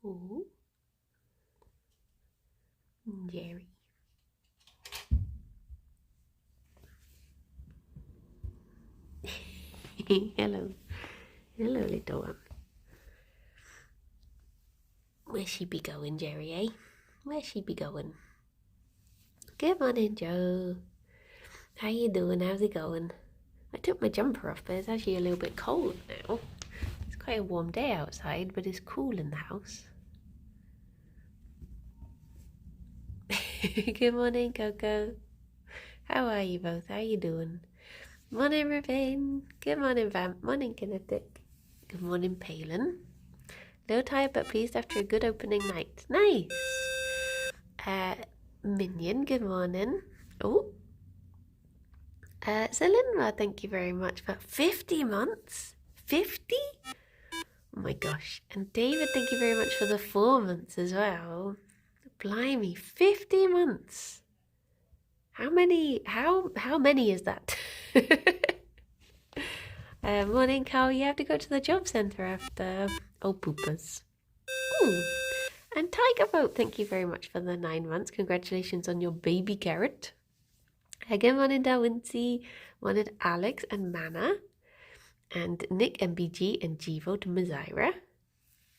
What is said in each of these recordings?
Oh, Gerry. Hello. Hello, little one. Where she be going, Gerry, eh? Where she be going? Good morning, Joe. How you doing? How's it going? I took my jumper off, but it's actually a little bit cold now. It's quite a warm day outside, but it's cool in the house. Good morning, Coco. How are you both? How you doing? Morning, Ravine. Good morning, Vamp. Morning, Kinetic. Good morning, Palin. A little tired but pleased after a good opening night. Nice! Minion, good morning. Oh. Zelinra, thank you very much for 50 months. 50? Oh my gosh. And David, thank you very much for the 4 months as well. Blimey, 50 months. How many is that? Morning, Carl. You have to go to the job centre after. Oh, poopers. Ooh. And Tiger Boat, thank you very much for the 9 months. Congratulations on your baby carrot. Again, one in Darwincy, one at Alex and Mana, and Nick MBG and Jivo to Mazaira,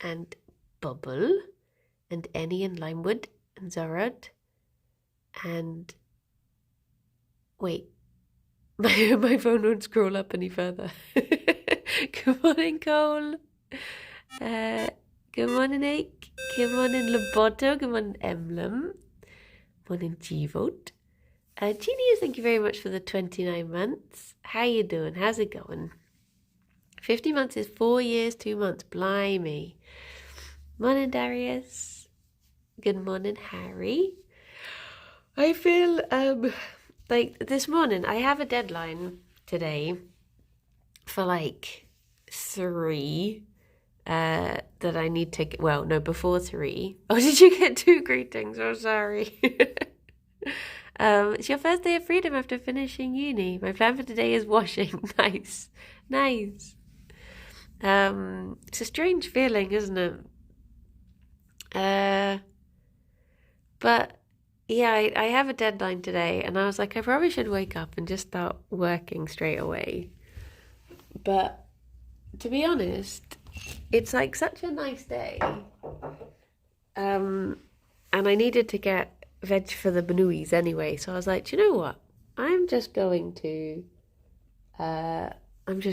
and Bubble, and Annie and Limewood, and Zorad, and wait, my phone won't scroll up any further. Good morning, Cole. Good morning, Ake. Good morning, Loboto. Good morning, Emblem. Morning, G-Vote. Genius, thank you very much for the 29 months. How you doing? How's it going? 50 months is 4 years, 2 months. Blimey. Morning, Darius. Good morning, Harry. I feel like this morning I have a deadline today for like 3 that I need to, well, no, before 3. Oh, did you get 2 greetings? Oh, sorry. It's your first day of freedom after finishing uni. My plan for today is washing. Nice. Nice. It's a strange feeling, isn't it? But yeah, I have a deadline today, and I was like, I probably should wake up and just start working straight away. But to be honest, it's like such a nice day. And I needed to get veg for the Banuis anyway, so I was like, do you know what? I'm just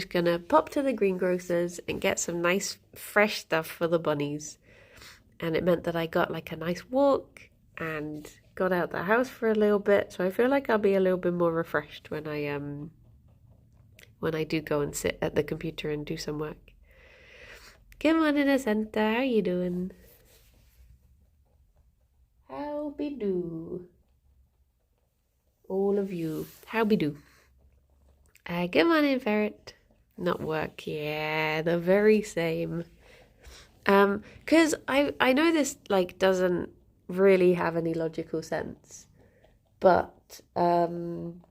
gonna pop to the greengrocers and get some nice fresh stuff for the bunnies. And it meant that I got like a nice walk and got out the house for a little bit, so I feel like I'll be a little bit more refreshed when I do go and sit at the computer and do some work. Good morning, Asenta. How you doing? How be do? All of you. How be do? Good morning, Ferret. Not work. Yeah, the very same. Because I know this like doesn't really have any logical sense, but when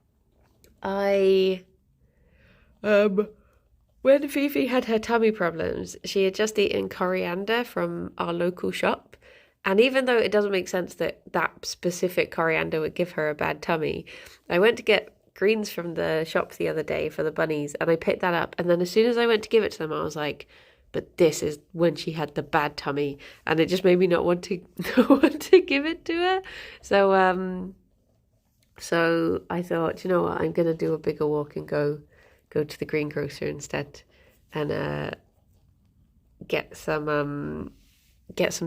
Fifi had her tummy problems, she had just eaten coriander from our local shop. And even though it doesn't make sense that that specific coriander would give her a bad tummy, I went to get greens from the shop the other day for the bunnies, and I picked that up. And then as soon as I went to give it to them, I was like, but this is when she had the bad tummy. And it just made me not want to want to give it to her. So I thought, you know what, I'm going to do a bigger walk and go to the greengrocer instead, and get some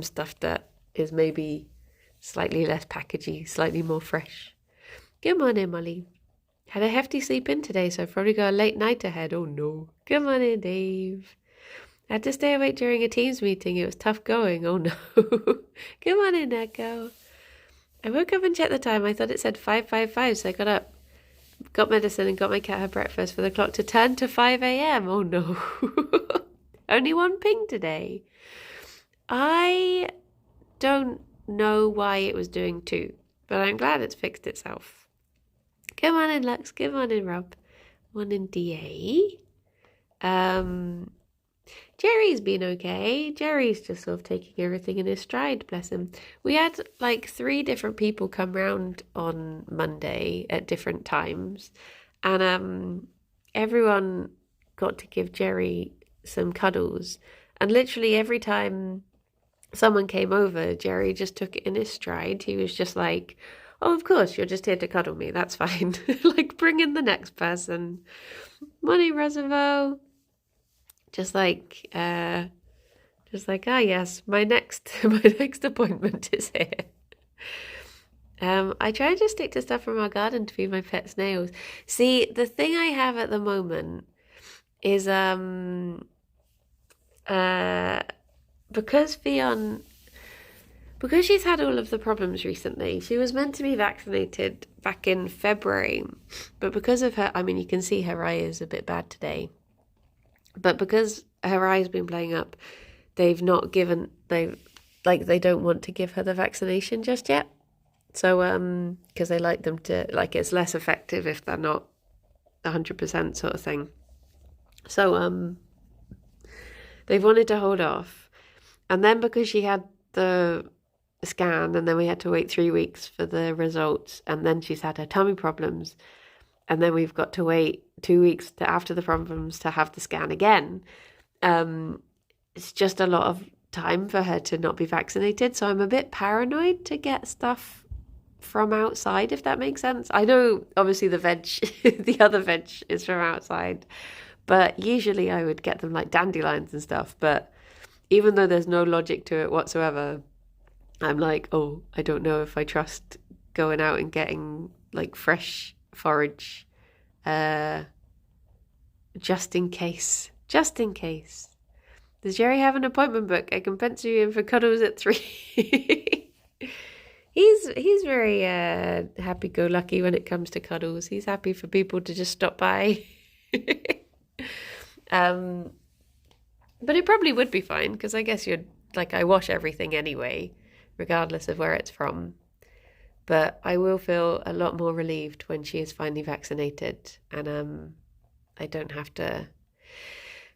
stuff that is maybe slightly less packagey, slightly more fresh. Good morning, Molly. Had a hefty sleep in today, so I've probably got a late night ahead. Oh no. Good morning, Dave. I had to stay awake during a Teams meeting. It was tough going. Oh no. Good morning, Echo. I woke up and checked the time. I thought it said 5:55, so I got up, got medicine, and got my cat her breakfast for the clock to turn to 5 a.m. Oh no. Only 1 ping today. I don't know why it was doing 2, but I'm glad it's fixed itself. Good morning, Lux. Good morning, Rob. Morning, DA. Gerry's been okay. Gerry's just sort of taking everything in his stride, bless him. We had like three different people come round on Monday at different times, and everyone got to give Gerry some cuddles. And literally every time someone came over, Gerry just took it in his stride. He was just like, "Oh, of course, you're just here to cuddle me. That's fine. Like, bring in the next person. Money reservoir." Just like, ah, yes, my next my next appointment is here. I try to stick to stuff from our garden to feed my pet snails. See, the thing I have at the moment is uh because Ffion because she's had all of the problems recently. She was meant to be vaccinated back in February, but because of her, I mean, you can see her eye is a bit bad today. But because her eye's been playing up, they don't want to give her the vaccination just yet. So because they like them to, like, it's less effective if they're not 100% sort of thing. So they've wanted to hold off. And then because she had the scan and then we had to wait 3 weeks for the results, and then she's had her tummy problems, and then we've got to wait 2 weeks after the problems to have the scan again. It's just a lot of time for her to not be vaccinated. So I'm a bit paranoid to get stuff from outside, if that makes sense. I know obviously the veg, the other veg is from outside, but usually I would get them like dandelions and stuff. But even though there's no logic to it whatsoever, I'm like, oh, I don't know if I trust going out and getting like fresh forage, just in case. Just in case. Does Gerry have an appointment book? I can pencil you in for cuddles at 3. He's very happy-go-lucky when it comes to cuddles. He's happy for people to just stop by. But it probably would be fine because I guess I wash everything anyway, regardless of where it's from. But I will feel a lot more relieved when she is finally vaccinated, and I don't have to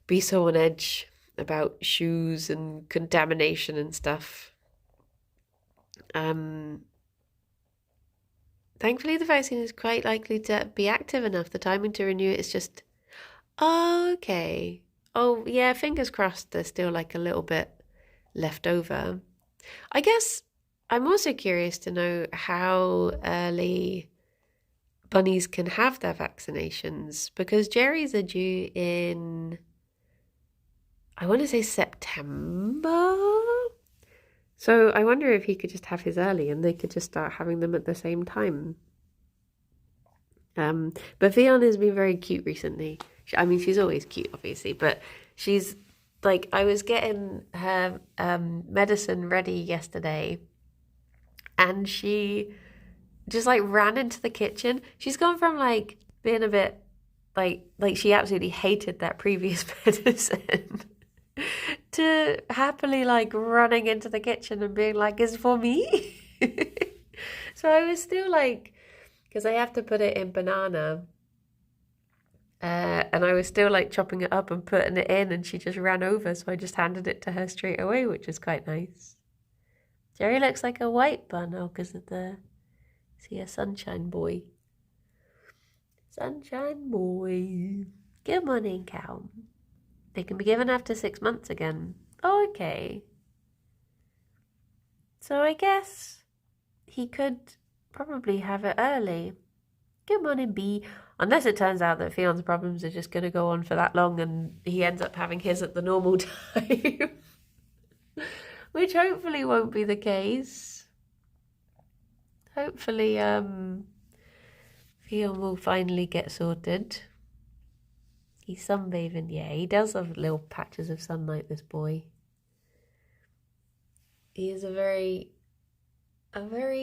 be so on edge about shoes and contamination and stuff. Thankfully, the vaccine is quite likely to be active enough. The timing to renew it is just, oh, okay. Oh, yeah, fingers crossed there's still like a little bit left over. I guess I'm also curious to know how early bunnies can have their vaccinations, because Gerry's are due in, I want to say September. So I wonder if he could just have his early and they could just start having them at the same time. But Ffion has been very cute recently. I mean, she's always cute, obviously, but she's like, I was getting her medicine ready yesterday, and she just like ran into the kitchen. She's gone from like being a bit like she absolutely hated that previous medicine to happily like running into the kitchen and being like, "It's for me." So I was still like, because I have to put it in banana, and I was still like chopping it up and putting it in, and she just ran over, so I just handed it to her straight away, which is quite nice. Gerry looks like a white bun, because of the, see, a sunshine boy. Sunshine boy. Good morning, cow. They can be given after 6 months again. Oh, okay. So I guess he could probably have it early. Good morning, B. Unless it turns out that Fion's problems are just going to go on for that long and he ends up having his at the normal time. Which hopefully won't be the case. Hopefully, Ffion will finally get sorted. He's sunbathing, yeah. He does have little patches of sunlight, this boy. He is a very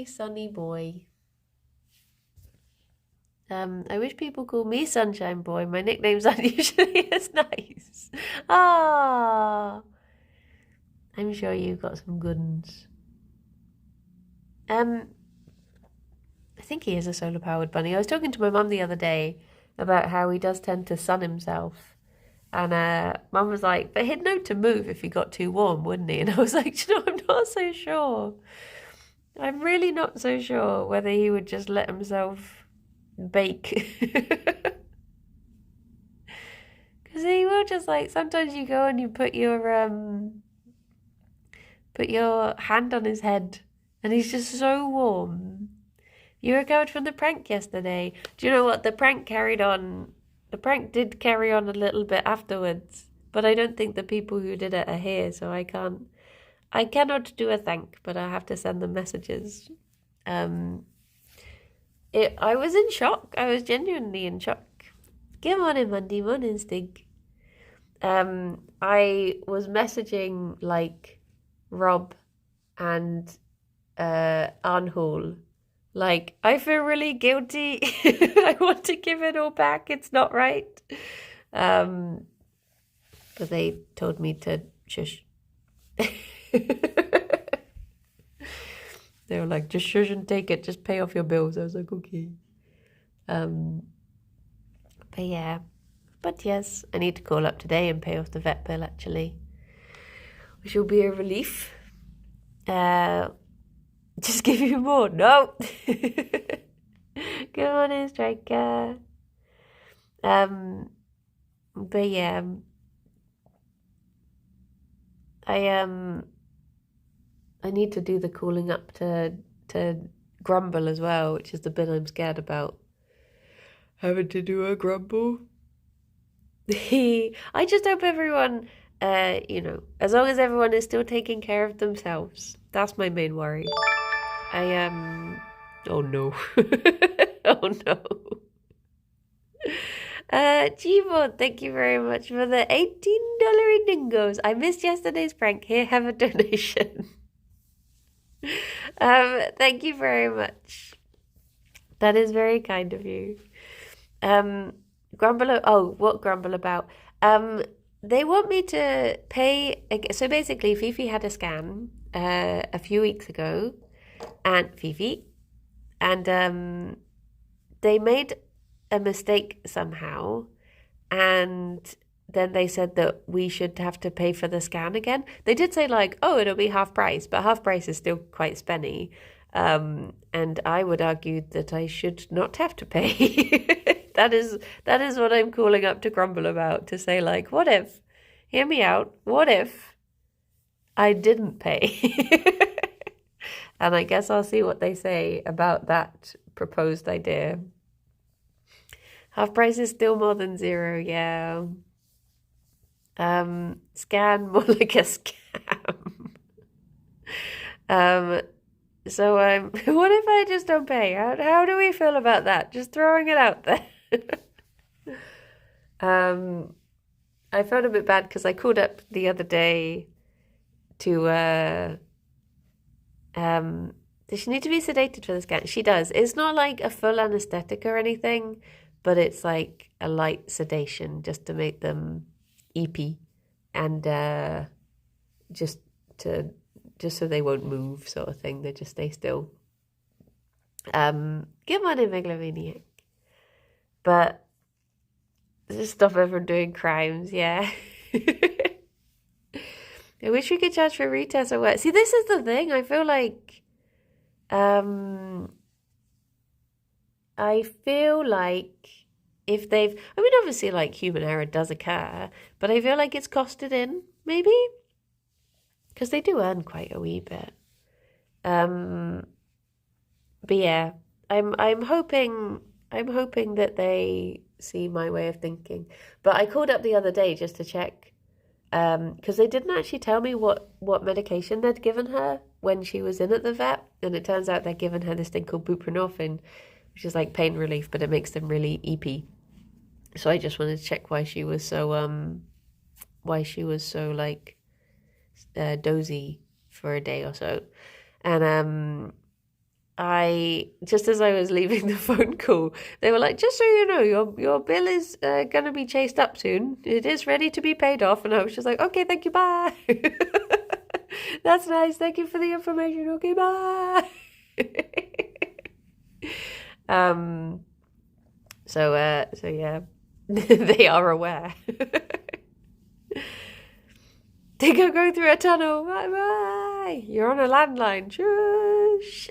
sunny boy. I wish people call me Sunshine Boy. My nickname's unusually as nice. Ah, I'm sure you've got some good ones. I think he is a solar-powered bunny. I was talking to my mum the other day about how he does tend to sun himself. And Mum was like, but he'd know to move if he got too warm, wouldn't he? And I was like, I'm not so sure. I'm really not so sure whether he would just let himself bake. Because he will just like, sometimes you go and you put your hand on his head and he's just so warm. You recovered from the prank yesterday. Do you know what? The prank did carry on a little bit afterwards, but I don't think the people who did it are here, so I cannot do a thank, but I have to send them messages. I was in shock. I was genuinely in shock. Good morning, Monday morning, Stig. I was messaging like Rob and Arnhall. Like, I feel really guilty. I want to give it all back. It's not right. But they told me to shush. They were like, just shush and take it. Just pay off your bills. I was like, okay. But yeah. But yes, I need to call up today and pay off the vet bill, actually. Which will be a relief. Just give you more. No. Good morning, Striker. But yeah. I need to do the calling up to grumble as well, which is the bit I'm scared about. Having to do a grumble. I just hope everyone, as long as everyone is still taking care of themselves. That's my main worry. Oh no. Oh no. Gmod, thank you very much for the $18 dingoes. I missed yesterday's prank. Here, have a donation. Thank you very much. That is very kind of you. What grumble about? They want me to pay. So basically, Fifi had a scan a few weeks ago, and they made a mistake somehow, and then they said that we should have to pay for the scan again. They did say like, oh, it'll be half price, but half price is still quite spenny. And I would argue that I should not have to pay. That is what I'm calling up to grumble about, to say like, what if, hear me out, what if I didn't pay? And I guess I'll see what they say about that proposed idea. Half price is still more than zero, yeah. Scan, more like a scam. So what if I just don't pay? How do we feel about that? Just throwing it out there. I felt a bit bad because I called up the other day to does she need to be sedated for the scan? She does. It's not like a full anesthetic or anything, but it's like a light sedation just to make them eepy and just so they won't move, sort of thing. They just stay still. Good morning, Megalomaniac. But just stop everyone doing crimes, yeah. I wish we could charge for retests at work. See, this is the thing. I feel like if they've, I mean, obviously, like, human error does occur, but I feel like it's costed in, maybe? Because they do earn quite a wee bit. But yeah, I'm hoping that they see my way of thinking. But I called up the other day just to check, because they didn't actually tell me what medication they'd given her when she was in at the vet, and it turns out they'd given her this thing called buprenorphine, which is like pain relief, but it makes them really eepy. So I just wanted to check why she was so like dozy for a day or so. And I, just as I was leaving the phone call, they were like, just so you know, your bill is going to be chased up soon. It is ready to be paid off. And I was just like, okay, thank you, bye. That's nice. Thank you for the information. Okay, bye. So yeah, they are aware. think I'm going through a tunnel. Bye bye. You're on a landline. Shush.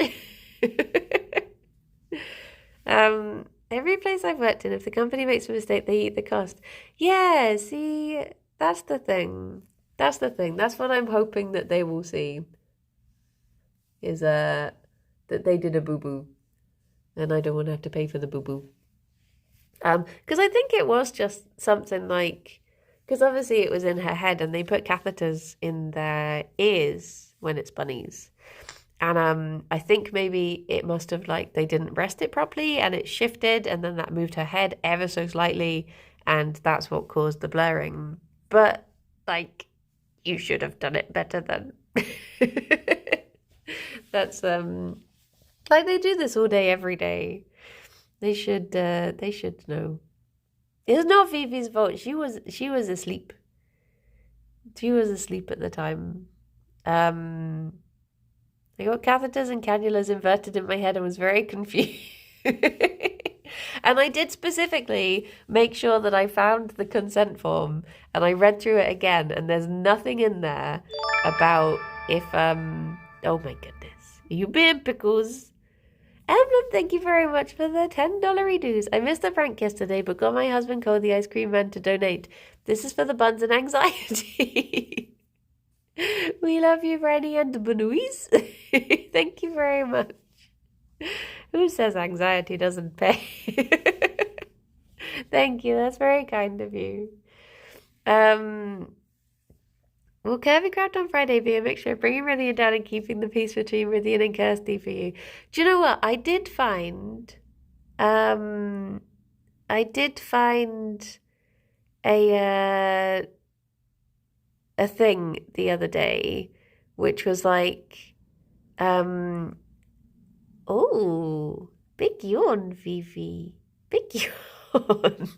Every place I've worked in, if the company makes a mistake, they eat the cost. Yeah, see, that's the thing. That's the thing. That's what I'm hoping that they will see is that they did a boo-boo and I don't want to have to pay for the boo-boo. Because I think it was just something like, because obviously it was in her head and they put catheters in their ears when it's bunnies. And I think maybe it must have like they didn't rest it properly and it shifted and then that moved her head ever so slightly and that's what caused the blurring. But like you should have done it better then. That's like they do this all day every day. They should know. It's not Fifi's fault. She was asleep. She was asleep at the time. I got catheters and cannulas inverted in my head and was very confused. And I did specifically make sure that I found the consent form and I read through it again and there's nothing in there about if, oh my goodness. You being pickles. Emblem, thank you very much for the $10 dues. I missed the prank yesterday but got my husband Cole, the ice cream man, to donate. This is for the buns and anxiety. We love you, Brandy and Benoise. Thank you very much. Who says anxiety doesn't pay? Thank you. That's very kind of you. Well, Curvy Craft on Friday be a mixture of bringing Rithian down and keeping the peace between Rithian and Kirsty for you. Do you know what? I did find a thing the other day, which was like, oh, big yawn, Vivi. Big yawn.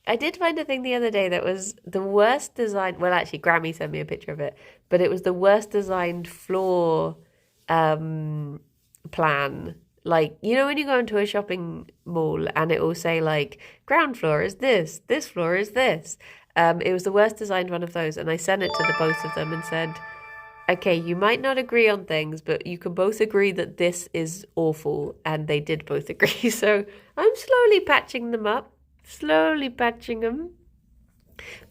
I did find a thing the other day that was the worst design. Well, actually, Grammy sent me a picture of it, but it was the worst designed floor plan. Like, you know, when you go into a shopping mall and it will say like, ground floor is this floor is this. It was the worst designed one of those, and I sent it to the both of them and said, okay, you might not agree on things, but you can both agree that this is awful, and they did both agree. So I'm slowly patching them up. Slowly patching them.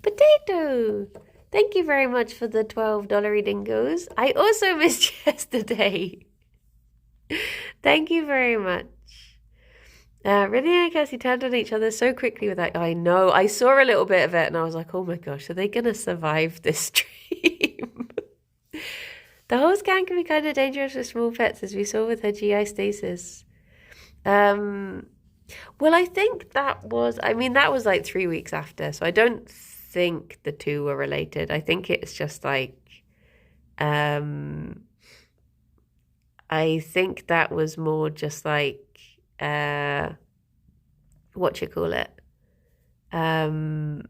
Potato! Thank you very much for the $12 dingoes. I also missed yesterday. Thank you very much. Rithian and Cassie turned on each other so quickly with that. I know. I saw a little bit of it and I was like, oh my gosh, are they going to survive this stream? The whole scan can be kind of dangerous with small pets, as we saw with her GI stasis. Well, I think that was like 3 weeks after, so I don't think the two were related. I think it's just like, I think that was more just like, what you call it? I'm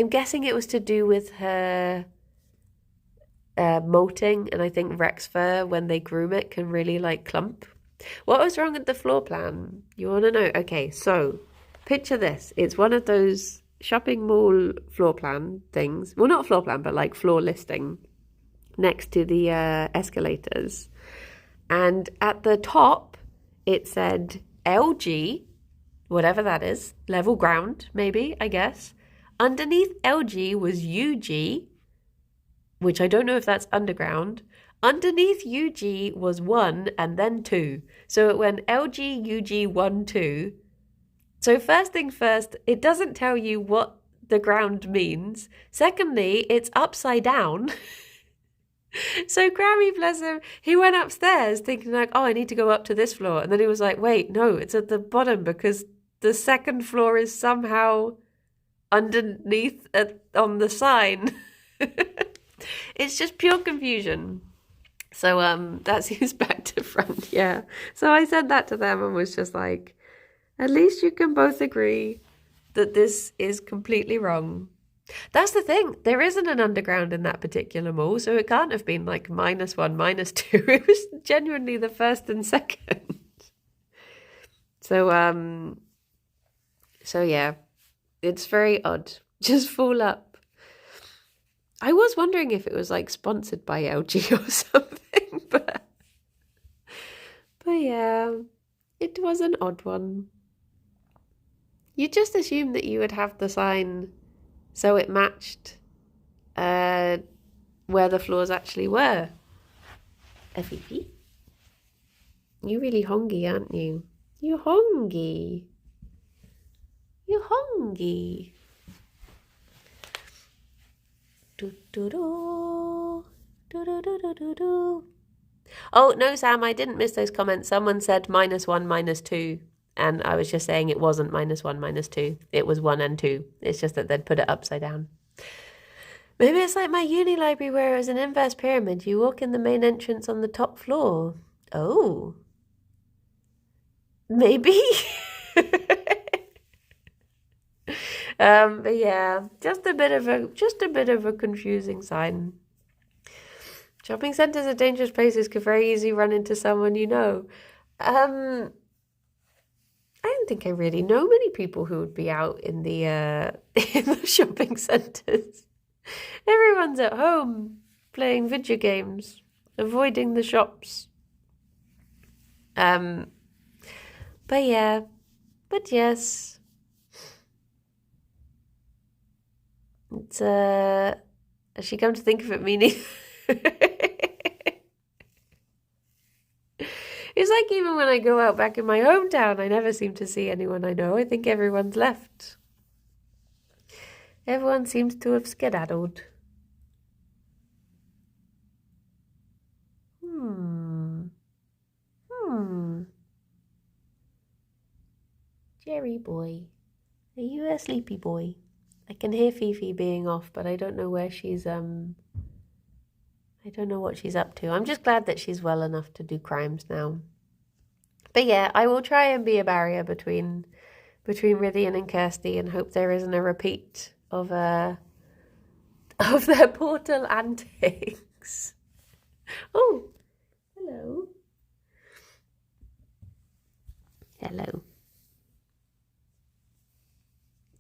guessing it was to do with her molting, and I think Rex fur, when they groom it, can really like clump. What was wrong with the floor plan? You want to know? Okay, so picture this. It's one of those shopping mall floor plan things. Well, not floor plan, but like floor listing next to the escalators. And at the top, it said LG, whatever that is, level ground, maybe, I guess. Underneath LG was UG, which I don't know if that's underground. Underneath UG was 1 and then 2. So it went LG, UG, 1, 2. So first thing first, it doesn't tell you what the ground means. Secondly, it's upside down. So Grammy, bless him, he went upstairs thinking like, oh, I need to go up to this floor. And then he was like, wait, no, it's at the bottom because the second floor is somehow underneath on the sign. It's just pure confusion. So that seems back to front, yeah. So I said that to them and was just like, at least you can both agree that this is completely wrong. That's the thing. There isn't an underground in that particular mall, so it can't have been like -1, -2. It was genuinely the first and second. So yeah, it's very odd. just fall up. I was wondering if it was like sponsored by LG or something, but yeah, it was an odd one. You just assumed that you would have the sign so it matched where the floors actually were. Fifi, you're really hongy, aren't you? You're hongy. You're hongy. Do do do do do do do do do. Oh no, Sam, I didn't miss those comments. Someone said -1, -2, and I was just saying it wasn't -1, -2. It was 1 and 2. It's just that they'd put it upside down. Maybe it's like my uni library where it was an inverse pyramid. You walk in the main entrance on the top floor. Oh. Maybe. But yeah, just a bit of a confusing sign. Shopping centres are dangerous places, could very easily run into someone you know. I don't think I really know many people who would be out in the in the shopping centres. Everyone's at home playing video games, avoiding the shops. But yeah, but yes. It's actually come to think of it, meaning it's like even when I go out back in my hometown, I never seem to see anyone I know. I think everyone's left. Everyone seems to have skedaddled. Gerry boy, are you a sleepy boy? I can hear Fifi being off, but I don't know where she's, I don't know what she's up to. I'm just glad that she's well enough to do crimes now. But yeah, I will try and be a barrier between Rythian and Kirsty and hope there isn't a repeat of their portal antics. Oh, hello. Hello.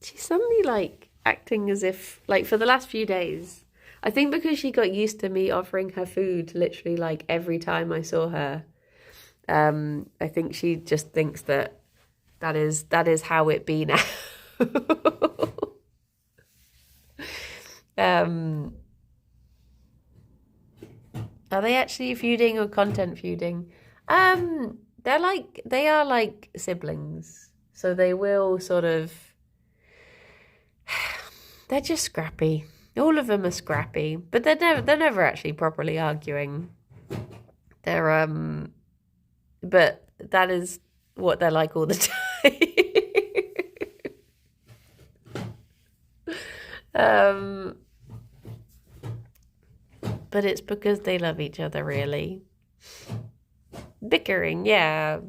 She's suddenly like acting as if, like, for the last few days, I think because she got used to me offering her food literally like every time I saw her. I think she just thinks that is how it be now. Are they actually feuding or content feuding? They are like siblings, so they will sort of. They're just scrappy. All of them are scrappy, but they're never actually properly arguing. They're but that is what they're like all the time. But it's because they love each other, really. Bickering, yeah.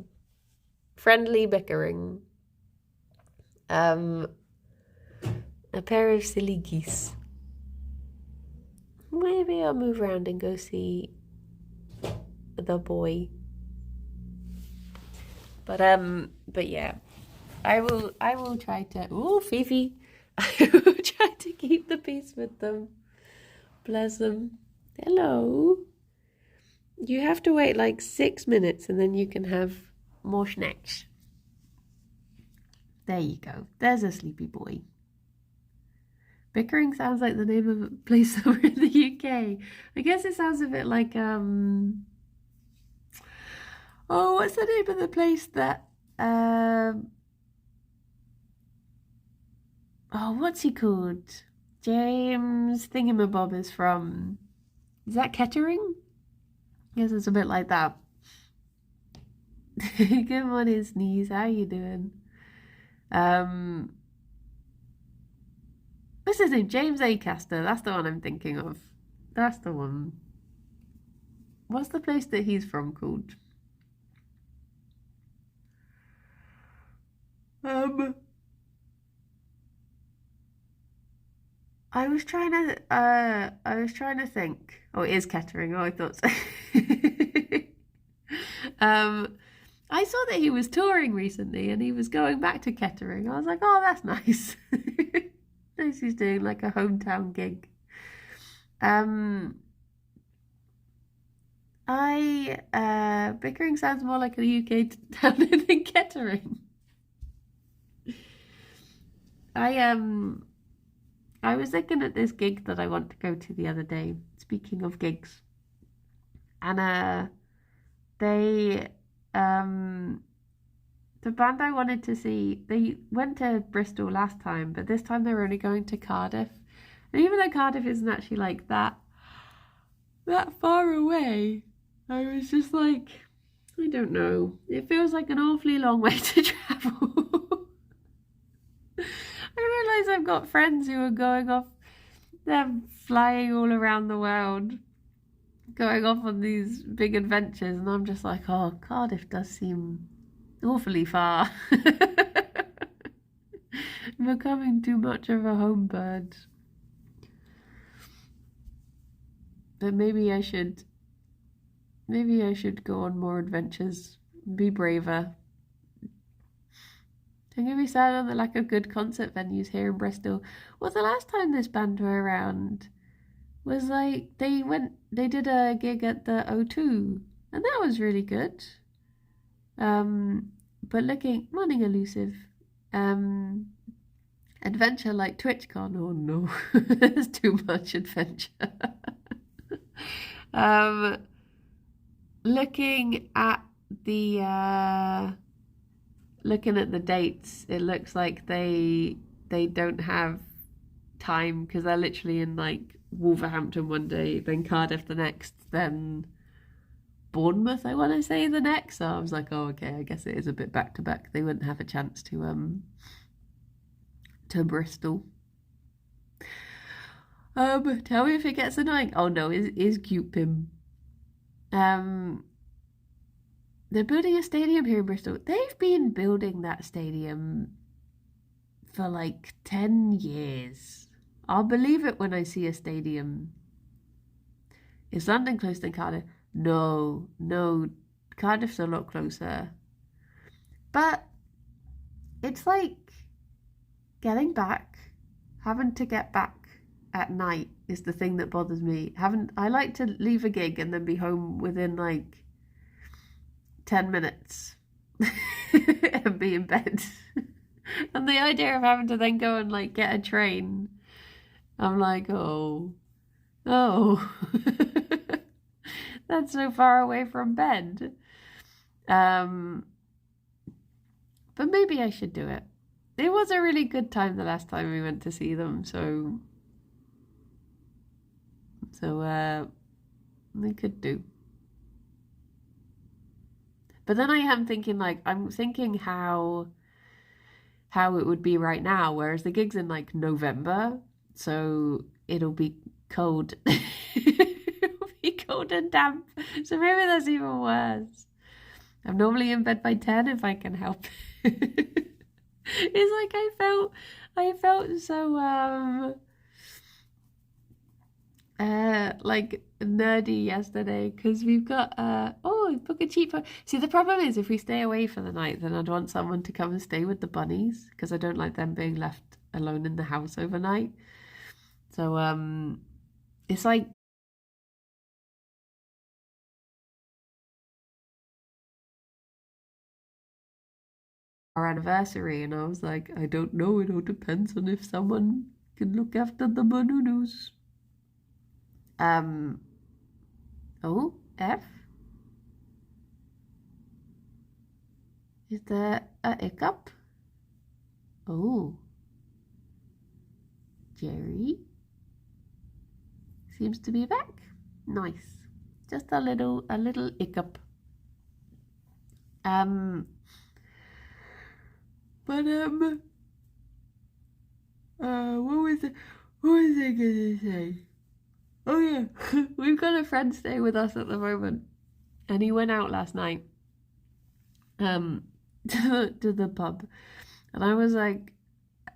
Friendly bickering. A pair of silly geese. Maybe I'll move around and go see the boy. But yeah, I will try to. Oh, Fifi, I will try to keep the peace with them. Bless them. Hello. You have to wait like 6 minutes, and then you can have more snacks. There you go. There's a sleepy boy. Bickering sounds like the name of a place somewhere in the UK. I guess it sounds a bit like oh, what's the name of the place that oh, what's he called? James Thingamabob is from. Is that Kettering? Yes, it's a bit like that. Good morning, Sneeze. How you doing? What's his name? James Acaster. That's the one I'm thinking of. That's the one. What's the place that he's from called? I was trying to think. Oh, it is Kettering. Oh, I thought so. I saw that he was touring recently and he was going back to Kettering. I was like, oh, that's nice. Cosey's doing like a hometown gig. Bickering sounds more like a UK town than Kettering. I was looking at this gig that I want to go to the other day. Speaking of gigs, and they the band I wanted to see, they went to Bristol last time, but this time they're only going to Cardiff. And even though Cardiff isn't actually like that far away, I was just like, I don't know. It feels like an awfully long way to travel. I realise I've got friends who are going off, they're flying all around the world, going off on these big adventures, and I'm just like, oh, Cardiff does seem awfully far. I'm becoming too much of a home bird. But maybe I should go on more adventures, be braver. I'm gonna be sad on the lack of good concert venues here in Bristol. Well, the last time this band were around was like they did a gig at the O2, and that was really good. But morning elusive, adventure like TwitchCon. Oh no, there's too much adventure. Looking at the dates, it looks like they don't have time because they're literally in like Wolverhampton one day, then Cardiff the next, then Bournemouth, I want to say, the next. So I was like, oh, okay, I guess it is a bit back to back. They wouldn't have a chance to Bristol. Tell me if it gets annoying. Oh no, is cute Pim. They're building a stadium here in Bristol. They've been building that stadium for like 10 years. I'll believe it when I see a stadium. Is London closer than Cardiff? No, Cardiff's a lot closer. But it's like getting back, having to get back at night is the thing that bothers me. I like to leave a gig and then be home within like 10 minutes and be in bed. And the idea of having to then go and like get a train, I'm like, oh, that's so far away from bed. But maybe I should do it. It was a really good time the last time we went to see them, so we could do. But then I'm thinking how it would be right now, whereas the gig's in like November, so it'll be cold. It'll be cold and damp, so maybe that's even worse. I'm normally in bed by 10 if I can help it. It's like I felt so like nerdy yesterday because we've got book a cheap. See, the problem is if we stay away for the night, then I'd want someone to come and stay with the bunnies because I don't like them being left alone in the house overnight. So it's like our anniversary, and I was like, I don't know, it all depends on if someone can look after the bananas. F? Is there a hiccup? Oh. Gerry seems to be back. Nice. Just a little hiccup. But what was I gonna say? Oh yeah, we've got a friend staying with us at the moment, and he went out last night to the pub, and I was like,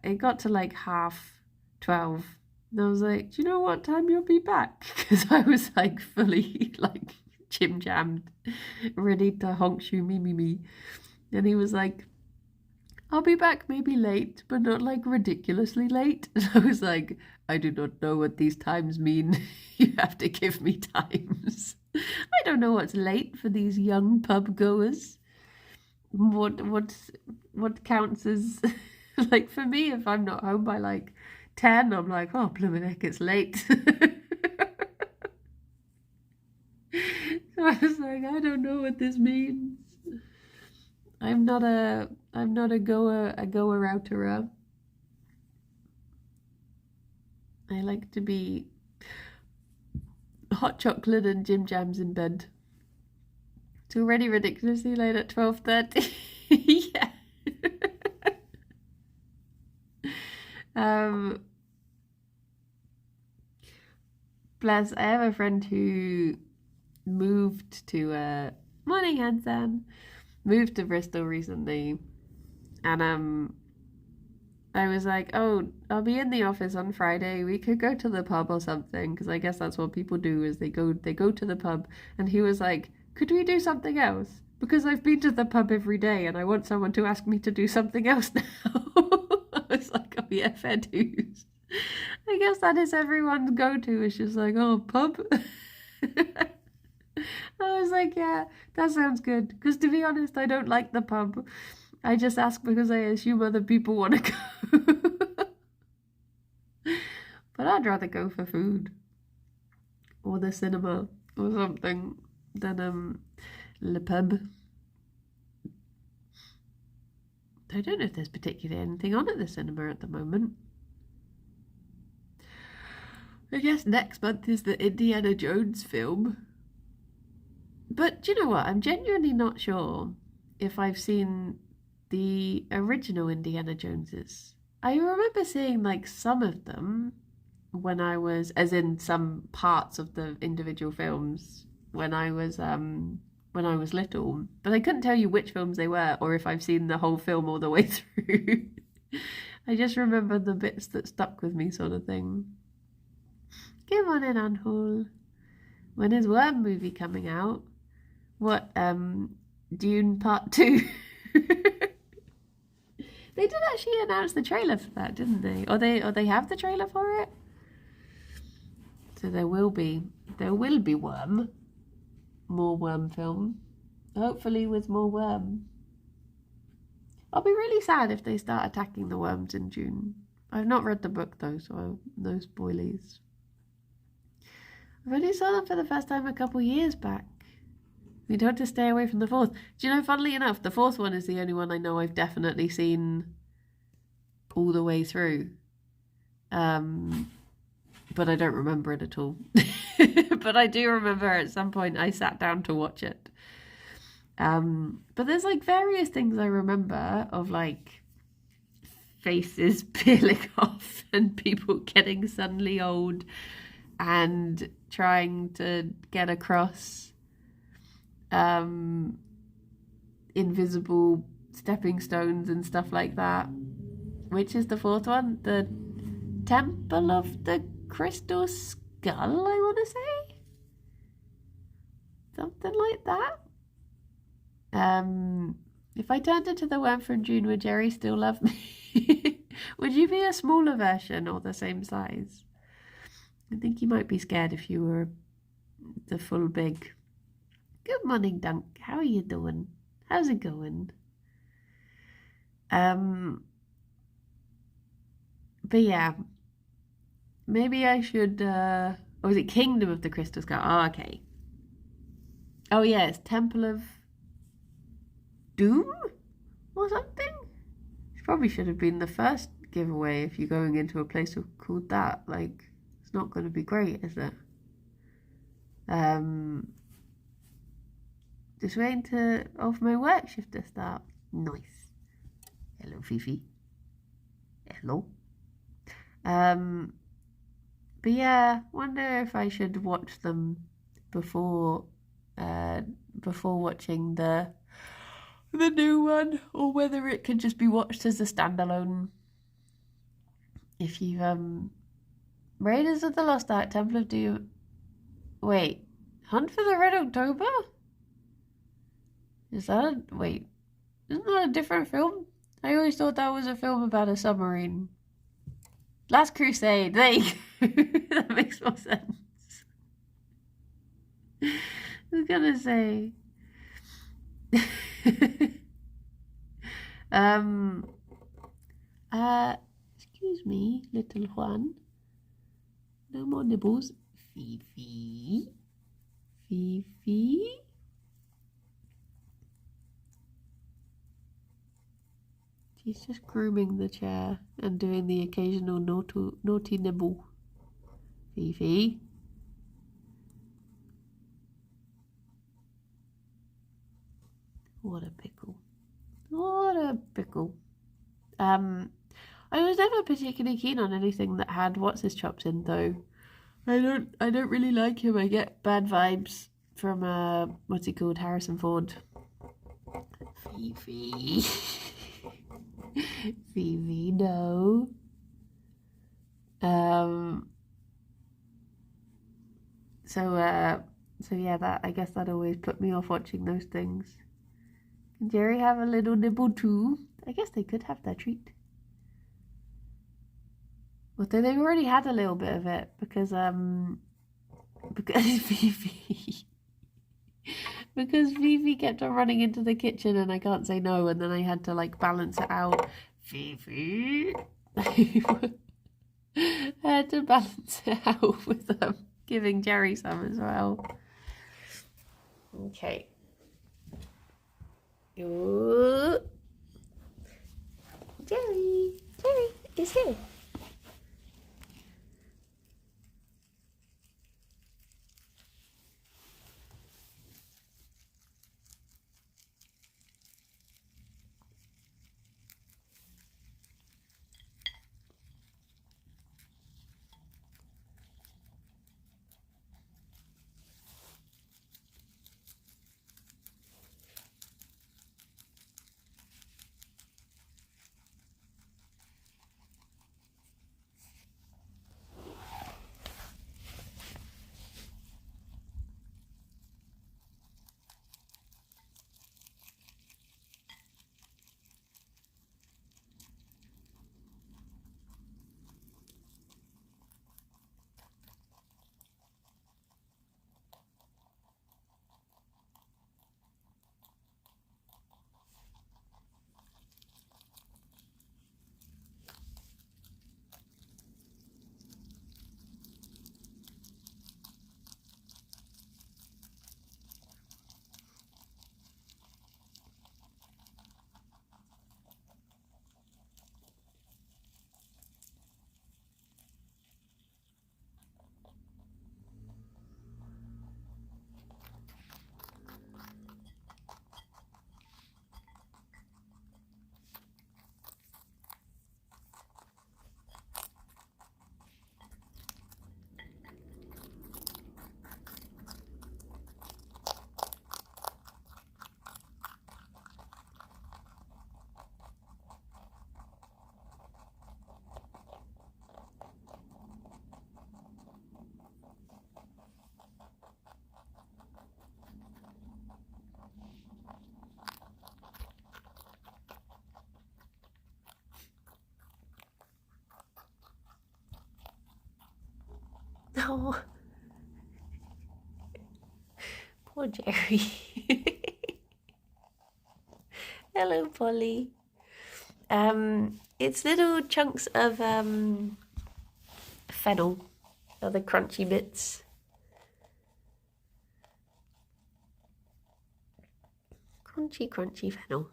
it got to like 12:30, and I was like, do you know what time you'll be back? Because I was like fully like chim jammed, ready to honk shoo me, and he was like, I'll be back maybe late, but not like ridiculously late. And I was like, I do not know what these times mean. You have to give me times. I don't know what's late for these young pub goers. What counts as like for me, if I'm not home by like 10, I'm like, oh blooming heck, it's late. So I was like, I don't know what this means. I'm not a goer outerer. I like to be hot chocolate and Jim Jams in bed. It's already ridiculously late at 12:30. Yeah. um Bless, I have a friend who moved to morning Hansan, moved to Bristol recently, and I was like, oh, I'll be in the office on Friday. We could go to the pub or something, because I guess that's what people do is they go to the pub. And he was like, could we do something else? Because I've been to the pub every day and I want someone to ask me to do something else now. I was like, oh yeah, fair dues. I guess that is everyone's go-to. It's just like, oh, pub. I was like, yeah, that sounds good. Because to be honest, I don't like the pub. I just ask because I assume other people want to go. But I'd rather go for food or the cinema or something than le pub. I don't know if there's particularly anything on at the cinema at the moment. I guess next month is the Indiana Jones film. But do you know what? I'm genuinely not sure if I've seen the original Indiana Joneses. I remember seeing like some of them when I was, as in some parts of the individual films when I was little, but I couldn't tell you which films they were or if I've seen the whole film all the way through. I just remember the bits that stuck with me, sort of thing. Come on in, Anhole. When is Worm movie coming out? What, Dune Part 2? They did actually announce the trailer for that, didn't they? Or they have the trailer for it? So there will be Worm. More Worm film. Hopefully with more Worm. I'll be really sad if they start attacking the worms in June. I've not read the book though, so no spoilies. I've only saw them for the first time a couple years back. We don't have to stay away from the fourth. Do you know, funnily enough, the fourth one is the only one I know I've definitely seen all the way through. But I don't remember it at all. But I do remember at some point I sat down to watch it. But there's like various things I remember of like faces peeling off and people getting suddenly old and trying to get across invisible stepping stones and stuff like that. Which is the fourth one? The Temple of the Crystal Skull, I want to say? Something like that. If I turned into the worm from June, would Gerry still love me? Would you be a smaller version or the same size? I think you might be scared if you were the full big. Good morning, Dunk. How are you doing? How's it going? But yeah, maybe I should. Or is it Kingdom of the Crystal Skull? Oh, okay. Oh yeah, it's Temple of Doom or something. It probably should have been the first giveaway if you're going into a place called that. Like, it's not going to be great, is it? Just waiting for my work shift to start. Nice. Hello, Fifi. Hello. But yeah, wonder if I should watch them before watching the new one, or whether it can just be watched as a standalone. If you've Raiders of the Lost Ark, Temple of Doom. Wait, Hunt for the Red October? Is that wait? Isn't that a different film? I always thought that was a film about a submarine. Last Crusade. There you go. That makes more sense. I was gonna say. um. Excuse me, little Juan. No more nibbles. Fifi. Fifi. She's just grooming the chair and doing the occasional naughty nibble. Fifi. What a pickle. What a pickle. I was never particularly keen on anything that had what's his chops in though. I don't really like him. I get bad vibes from what's he called? Harrison Ford. Fifi. Fifi, no. So yeah, that I guess that always put me off watching those things. Can Gerry have a little nibble too? I guess they could have their treat. Although they've already had a little bit of it because Fifi because Fifi kept on running into the kitchen and I can't say no, and then I had to like balance it out. Fifi. I had to balance it out with giving Gerry some as well. Okay. Ooh. Gerry is here. Oh, poor Gerry. Hello, Polly. It's little chunks of fennel, or the crunchy bits. Crunchy fennel.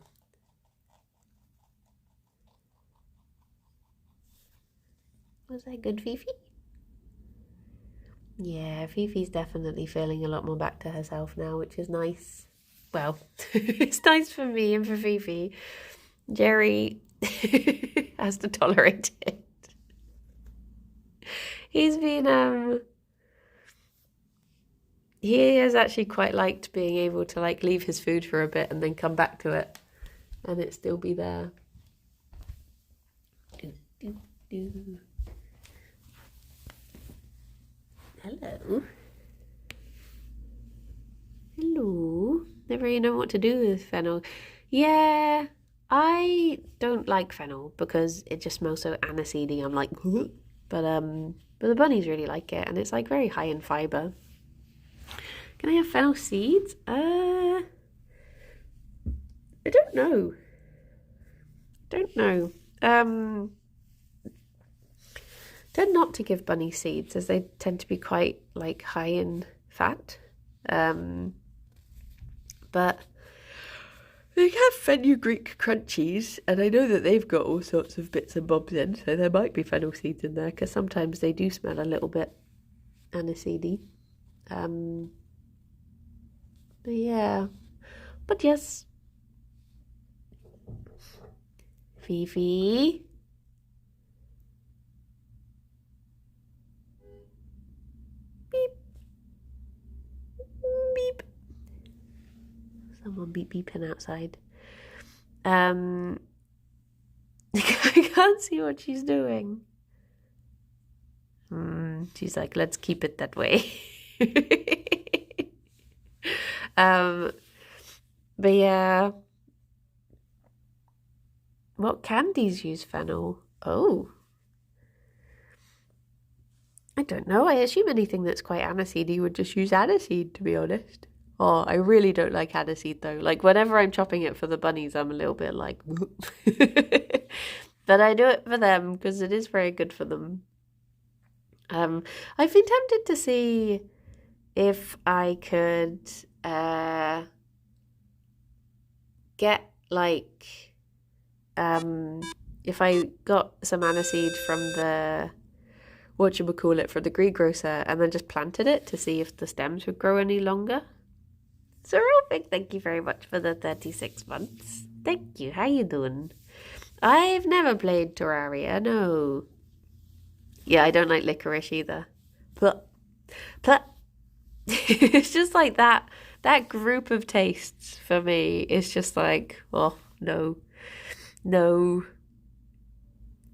Was that good, Fifi? Yeah, Fifi's definitely feeling a lot more back to herself now, which is nice. Well, it's nice for me and for Fifi. Gerry has to tolerate it. He's been he has actually quite liked being able to like leave his food for a bit and then come back to it and it still be there. Hello. Hello. Never really know what to do with fennel. Yeah, I don't like fennel because it just smells so aniseedy. I'm like, but the bunnies really like it, and it's like very high in fiber. Can I have fennel seeds? I don't know. Don't know. Tend not to give bunny seeds as they tend to be quite like high in fat. But they have fenugreek crunchies, and I know that they've got all sorts of bits and bobs in, so there might be fennel seeds in there because sometimes they do smell a little bit aniseedy. But yeah, but yes, Fifi. Beep, beep. Someone beep beeping outside. I can't see what she's doing. She's like, let's keep it that way. But yeah. What candies use fennel? Oh. I don't know. I assume anything that's quite aniseedy would just use aniseed, to be honest. Oh, I really don't like aniseed though. Like whenever I'm chopping it for the bunnies, I'm a little bit like, but I do it for them because it is very good for them. I've been tempted to see if I could get like if I got some aniseed from the from the greengrocer and then just planted it to see if the stems would grow any longer. So real big thank you very much for the 36 months. Thank you. How you doing? I've never played Terraria, no. Yeah, I don't like licorice either. But it's just like that group of tastes for me is just like, oh no. No.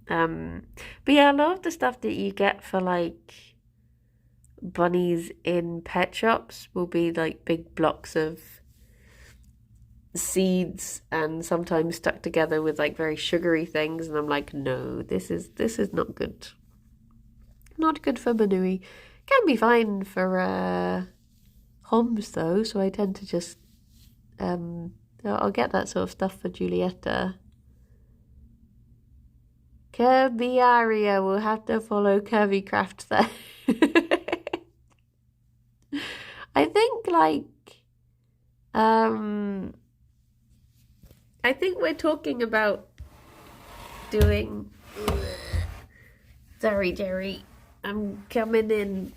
But yeah, a lot of the stuff that you get for like bunnies in pet shops will be like big blocks of seeds and sometimes stuck together with like very sugary things, and I'm like, no, this is not good. Not good for Manui. Can be fine for Homs though, so I tend to just I'll get that sort of stuff for Giulietta. Kirby Aria will have to follow Kirby Craft then. I think I think we're talking about doing. Sorry, Gerry. I'm coming in.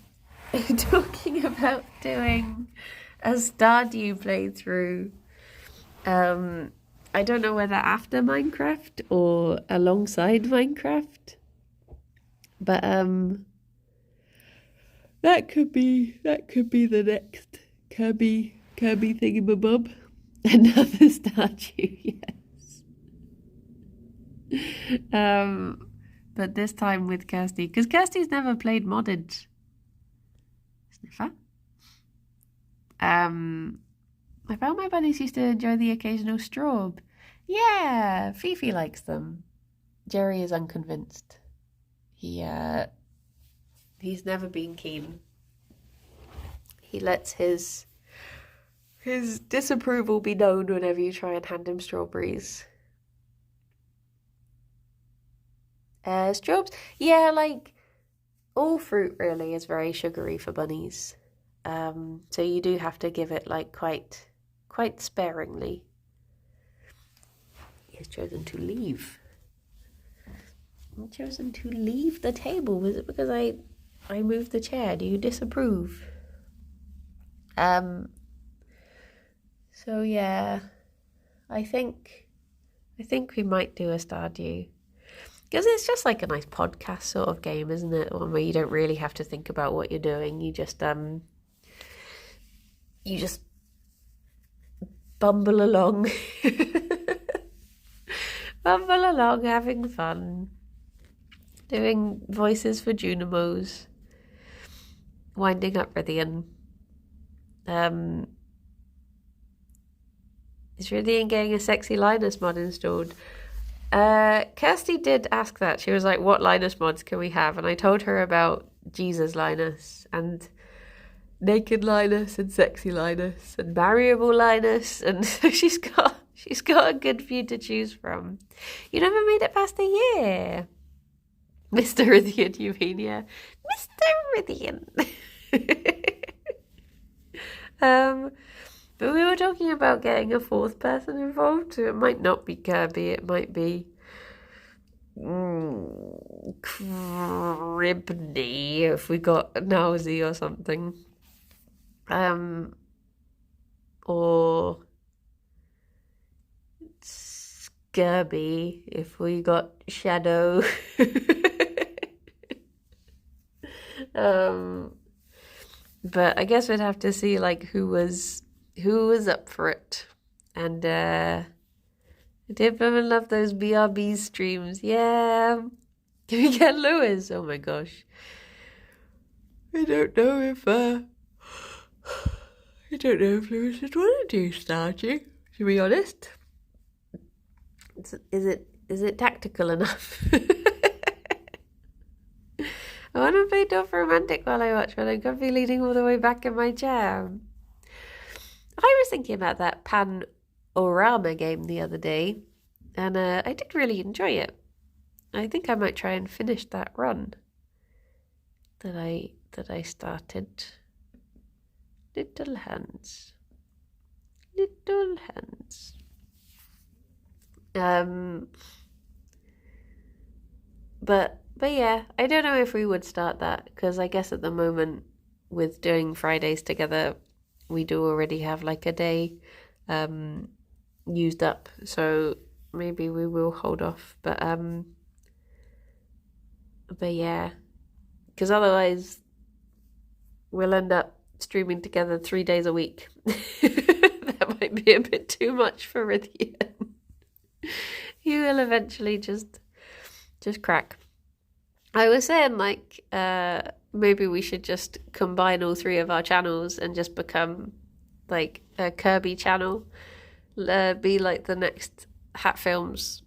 Talking about doing a Stardew playthrough. I don't know whether after Minecraft or alongside Minecraft. But that could be the next Kirby thingamabob. Another Stardew, yes. But this time with Kirsty, because Kirsty's never played modded. Sniffer. I found my bunnies used to enjoy the occasional straub. Yeah, Fifi likes them. Gerry is unconvinced. He's never been keen. He lets his disapproval be known whenever you try and hand him strawberries. Straubs, yeah, like all fruit really is very sugary for bunnies. So you do have to give it like quite sparingly. He has chosen to leave. I've chosen to leave the table. Was it because I moved the chair? Do you disapprove? So yeah, I think we might do a Stardew. Because it's just like a nice podcast sort of game, isn't it? One where you don't really have to think about what you're doing. You just bumble along. Bumble along, having fun. Doing voices for Junimos. Winding up Rithian. Is Rythian getting a sexy Linus mod installed? Kirsty did ask that. She was like, what Linus mods can we have? And I told her about Jesus Linus and naked Linus and sexy Linus and marryable Linus, and so she's got a good few to choose from. You never made it past a year. Mr. Rythian, you mean, yeah. Mr. Rythian. But we were talking about getting a fourth person involved, so it might not be Kirby, it might be Cribney if we got Nowsy or something. Or Scurby if we got Shadow. But I guess we'd have to see like who was up for it. And I did love those BRB streams. Yeah. Can we get Lewis? Oh my gosh. I don't know if Lewis would want to do starting, to be honest. Is it tactical enough? I want to play Dolph Romantic while I watch, but I'm going to be leaning all the way back in my chair. I was thinking about that Panorama game the other day, and I did really enjoy it. I think I might try and finish that run that I started. Little hands. Little hands. But yeah, I don't know if we would start that, because I guess at the moment with doing Fridays together, we do already have like a day used up, so maybe we will hold off. But yeah, because otherwise we'll end up streaming together 3 days a week. That might be a bit too much for Rythian. He will eventually just crack. I was saying like maybe we should just combine all three of our channels and just become like a Kirby channel. Be like the next Hat Films.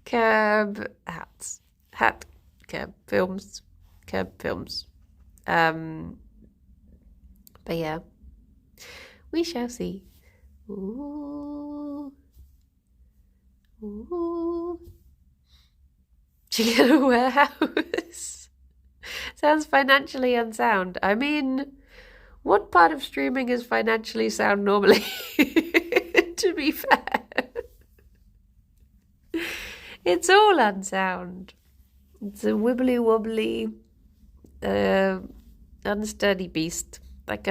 Curb hats. Hat Curb Films. Curb Films. But yeah. We shall see. Ooh. Ooh. Chicken warehouse. Sounds financially unsound. I mean, what part of streaming is financially sound normally? To be fair. It's all unsound. It's a wibbly wobbly, unsteady beast. Like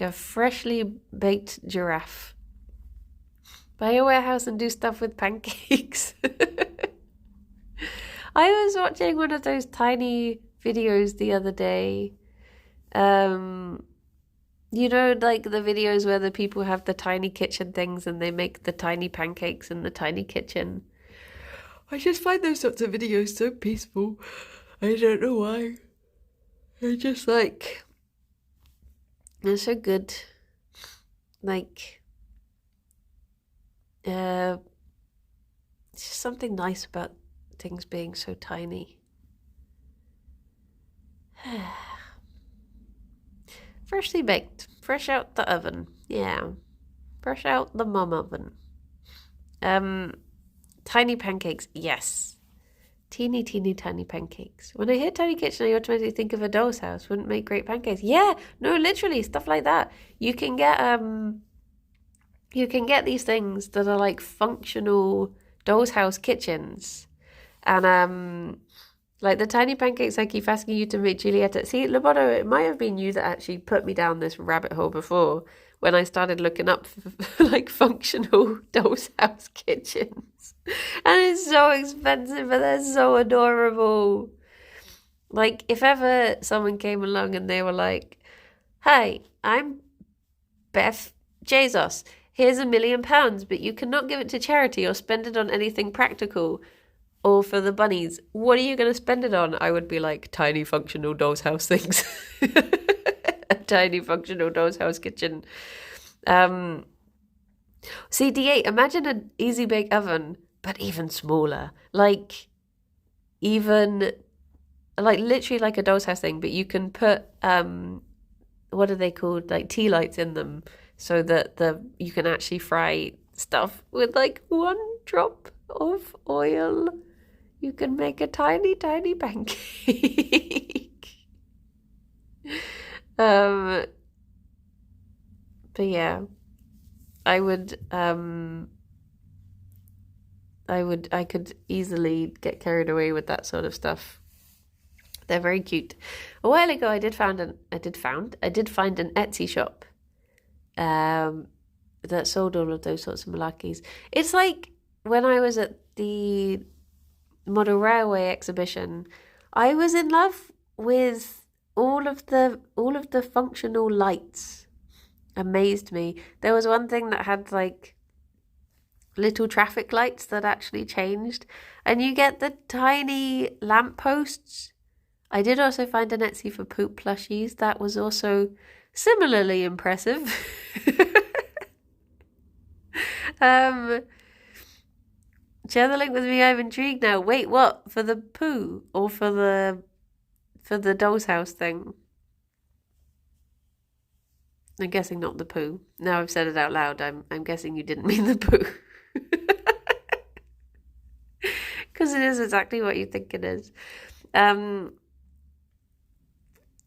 a freshly baked giraffe. Buy a warehouse and do stuff with pancakes. I was watching one of those tiny videos the other day. You know, like the videos where the people have the tiny kitchen things and they make the tiny pancakes in the tiny kitchen. I just find those sorts of videos so peaceful. I don't know why. They're just like... They're so good. Like... it's just something nice about things being so tiny. Freshly baked. Fresh out the oven. Yeah. Fresh out the mum oven. Tiny pancakes. Yes. Teeny, teeny, tiny pancakes. When I hear tiny kitchen, I automatically think of a doll's house. Wouldn't make great pancakes. Yeah. No, literally. Stuff like that. You can get these things that are like functional doll's house kitchens. And like the tiny pancakes I keep asking you to make, Giulietta. See, Loboto, it might have been you that actually put me down this rabbit hole before when I started looking up for like functional doll's house kitchens. And it's so expensive, but they're so adorable. Like, if ever someone came along and they were like, "Hi, I'm Beth Jesus. Here's £1 million, but you cannot give it to charity or spend it on anything practical or for the bunnies. What are you going to spend it on?" I would be like, tiny functional doll's house things. a tiny functional doll's house kitchen. Um, See, D8, imagine an easy bake oven, but even smaller. Even, literally like a doll's house thing, but you can put, what are they called? Like tea lights in them so that you can actually fry stuff with like one drop of oil. You can make a tiny, tiny pancake. um, but yeah, I would, I could easily get carried away with that sort of stuff. They're very cute. A while ago, I did find an Etsy shop, that sold all of those sorts of malakis. It's like when I was at the Model Railway exhibition, I was in love with all of the functional lights. Amazed me. There was one thing that had like little traffic lights that actually changed, and you get the tiny lampposts. I did also find an Etsy for poop plushies. That was also similarly impressive. um, Share the link with me. I'm intrigued now. Wait, what? For the poo or for the doll's house thing? I'm guessing not the poo. Now I've said it out loud. I'm guessing you didn't mean the poo. Because it is exactly what you think it is.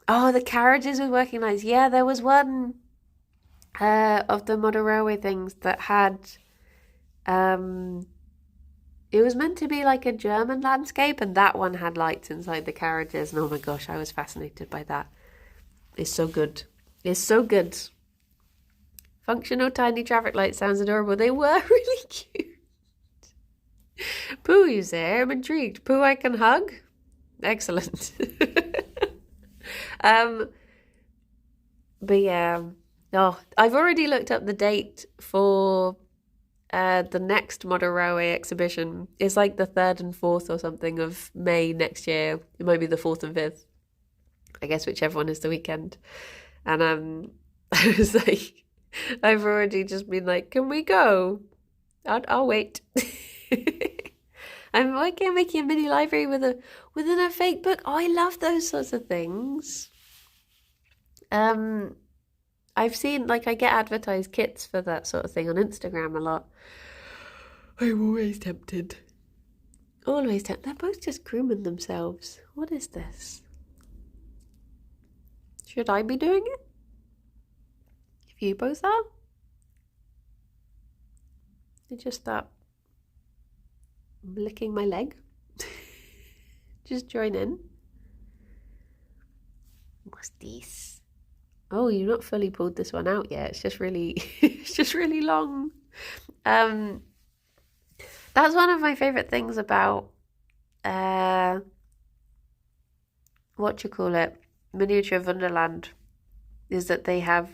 Oh, the carriages with working lights. Yeah, there was one of the model railway things that had it was meant to be like a German landscape, and that one had lights inside the carriages, and oh my gosh, I was fascinated by that. It's so good. It's so good. Functional tiny traffic lights sounds adorable. They were really cute. Pooh, you say? I'm intrigued. Pooh I can hug? Excellent. But yeah. Oh, I've already looked up the date for the next Model Railway exhibition. It's like the 3rd and 4th or something of May next year. It might be the 4th and 5th. I guess whichever one is the weekend. And I was like, I've already just been like, can we go? I'll wait. I'm working making a mini library within a fake book. Oh, I love those sorts of things. I've seen I get advertised kits for that sort of thing on Instagram a lot. I'm always tempted. Always tempted. They're both just grooming themselves. What is this? Should I be doing it? If you both are? They just start licking my leg. Just join in. What's this? Oh, you've not fully pulled this one out yet. It's just really long. That's one of my favorite things about Miniature Wonderland, is that they have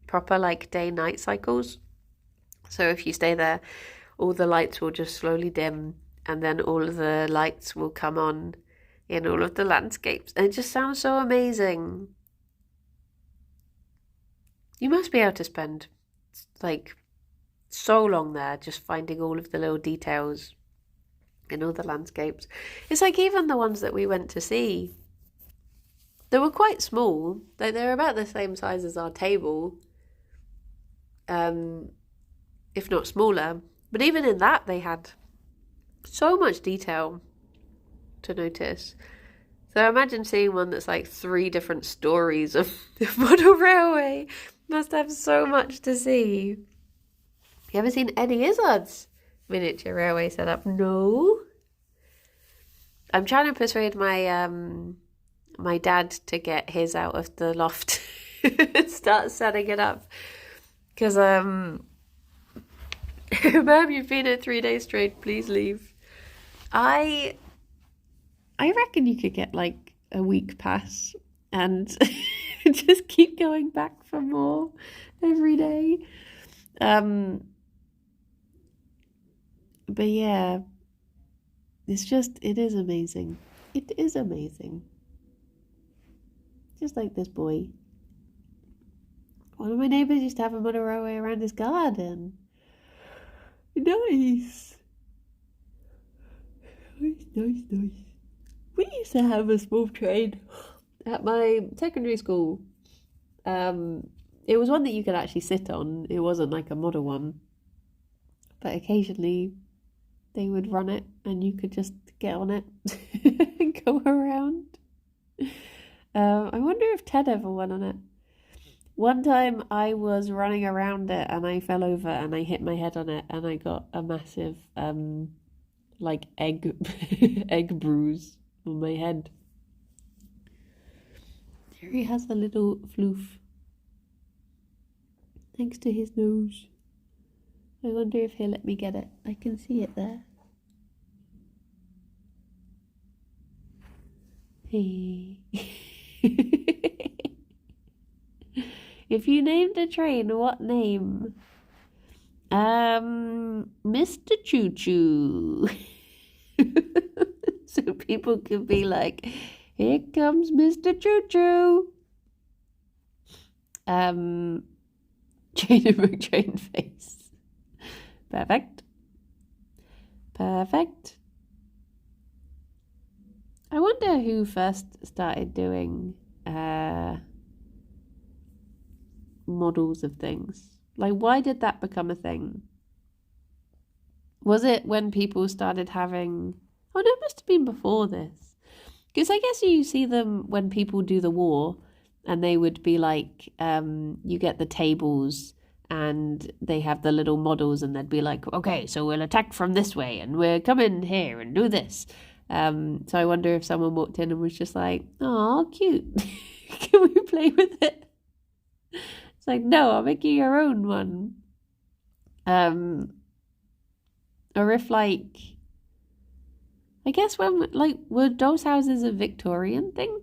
proper day-night cycles. So if you stay there, all the lights will just slowly dim, and then all of the lights will come on in all of the landscapes. And it just sounds so amazing. You must be able to spend so long there just finding all of the little details in all the landscapes. It's like even the ones that we went to see, they were quite small. They're about the same size as our table, if not smaller. But even in that, they had so much detail to notice. So imagine seeing one that's 3 different stories of the model railway. Must have so much to see. You ever seen Eddie Izzard's miniature railway setup? No. I'm trying to persuade my my dad to get his out of the loft and start setting it up. Because Mum, you've been here 3 days straight. Please leave. I reckon you could get a week pass and just keep going back for more every day. But yeah, it is amazing. It is amazing. Just like this boy. One of my neighbours used to have a motor railway around his garden. Nice. Nice. We used to have a small train at my secondary school. It was one that you could actually sit on. It wasn't like a model one. But occasionally they would run it and you could just get on it and go around. I wonder if Ted ever went on it. One time I was running around it and I fell over and I hit my head on it and I got a massive like egg bruise on my head. Gerry has a little floof next to his nose. I wonder if he'll let me get it. I can see it there. Hey. If you named a train, what name? Mr. Choo Choo. So people could be like, here comes Mr. Choo Choo. Train face. Perfect. I wonder who first started doing models of things. Like, why did that become a thing? Was it when people started having... Oh, no, it must have been before this. Because I guess you see them when people do the war, and they would be like, you get the tables, and they have the little models, and they'd be like, okay, so we'll attack from this way, and we're coming here and do this. So I wonder if someone walked in and was just like, oh, cute. Can we play with it? It's like, no, I'll make you your own one. Or if, like, I guess when, like, were dolls' houses a Victorian thing?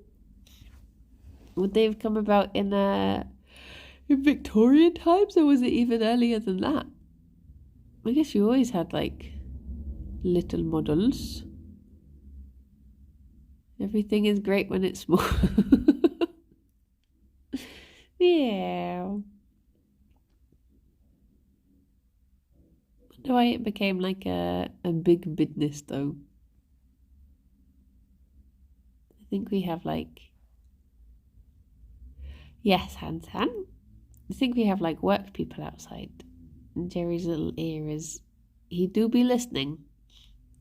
Would they have come about in Victorian times, or was it even earlier than that? I guess you always had, like, little models. Everything is great when it's small. Yeah. Wonder why it became like a big business though. I think we have like... Yes, hands. I think we have like work people outside. And Gerry's little ear is... He do be listening.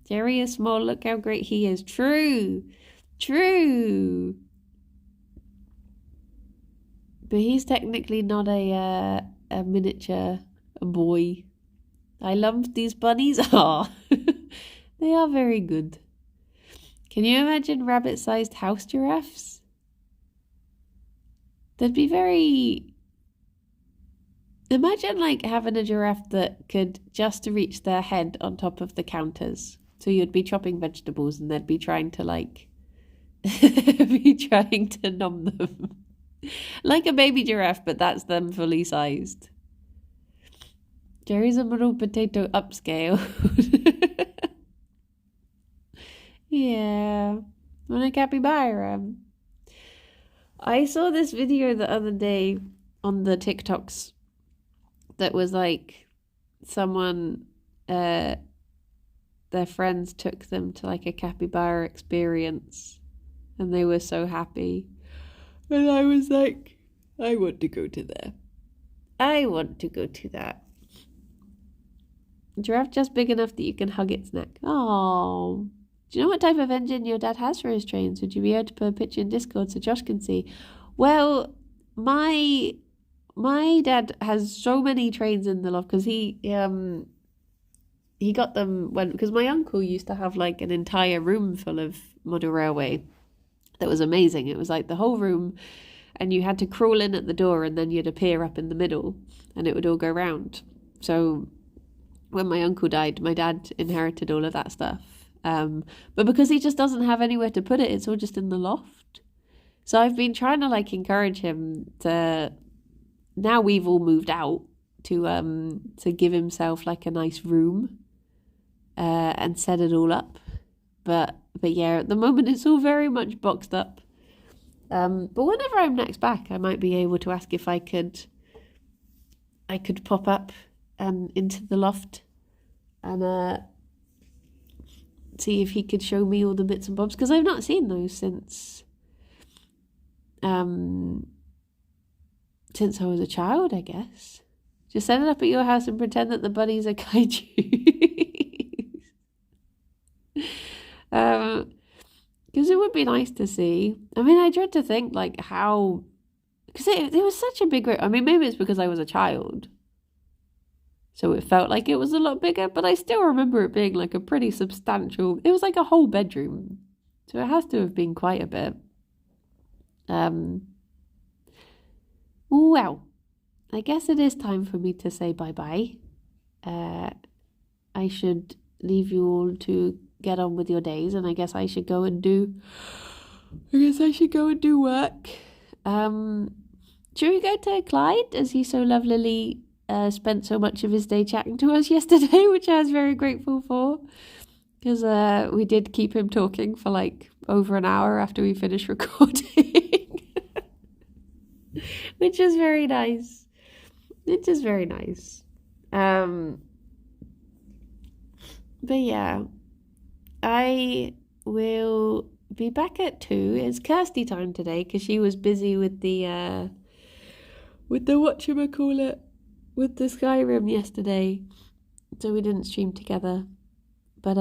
Gerry is small, look how great he is. True. But he's technically not a miniature boy. I love these bunnies. Aw, they are very good. Can you imagine rabbit-sized house giraffes? They'd be very... Imagine like having a giraffe that could just reach their head on top of the counters. So you'd be chopping vegetables and they'd be trying to like... nom them. Like a baby giraffe, but that's them fully sized. Gerry's a little potato upscale. Yeah. Want a capybara? I saw this video the other day on the TikToks that was like someone, their friends took them to like a capybara experience and they were so happy. And I was like, I want to go to there. I want to go to that. Giraffe just big enough that you can hug its neck. Oh. Do you know what type of engine your dad has for his trains? Would you be able to put a picture in Discord so Josh can see? Well, my dad has so many trains in the loft because he got them because my uncle used to have like an entire room full of model railway. That was amazing. It was like the whole room and you had to crawl in at the door and then you'd appear up in the middle and it would all go round. So when my uncle died, my dad inherited all of that stuff. But because he just doesn't have anywhere to put it, it's all just in the loft. So I've been trying to like encourage him to, now we've all moved out, to give himself like a nice room and set it all up. But yeah, at the moment it's all very much boxed up. But whenever I'm next back, I might be able to ask if I could I could pop up into the loft and see if he could show me all the bits and bobs, because I've not seen those since I was a child, I guess. Just set it up at your house and pretend that the bunnies are kaiju. Because it would be nice to see. I mean, I dread to think like how, because it was such a big. I mean, maybe it's because I was a child, so it felt like it was a lot bigger. But I still remember it being like a pretty substantial. It was like a whole bedroom, so it has to have been quite a bit. Well, I guess it is time for me to say bye-bye. I should leave you all to get on with your days, and I guess I should go and do work. Should we go to Clyde, as he so lovelily spent so much of his day chatting to us yesterday, which I was very grateful for, because we did keep him talking for like over an hour after we finished recording. Which is very nice. It is very nice. But yeah, I will be back at 2. It's Kirsty time today because she was busy with the whatchamacallit, with the Skyrim yesterday, so we didn't stream together. But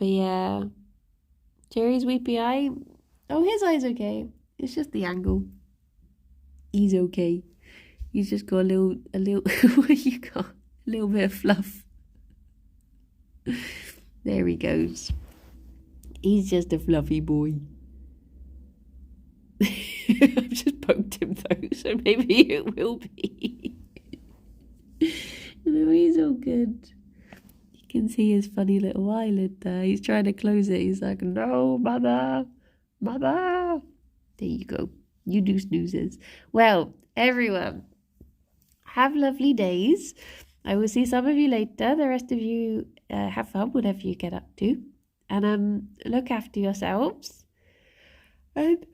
yeah, Jerry's weepy eye. Oh, his eye's okay. It's just the angle. He's okay. He's just got a little. What you got? A little bit of fluff. There he goes. He's just a fluffy boy. I've just poked him though, so maybe it will be. No, he's all good. You can see his funny little eyelid there. He's trying to close it. He's like, no, mother. Mother. There you go. You do snoozes. Well, everyone, have lovely days. I will see some of you later. The rest of you have fun, whatever you get up to. And look after yourselves. And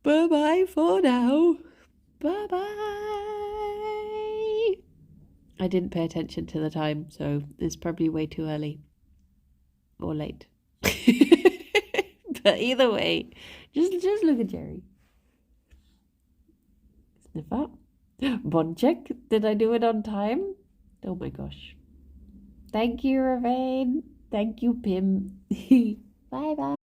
bye-bye for now. Bye-bye. I didn't pay attention to the time, so it's probably way too early. Or late. But either way, just look at Jerry. Sniff up. Bon check. Did I do it on time? Oh my gosh. Thank you, Ravane. Thank you, Pim. Bye bye.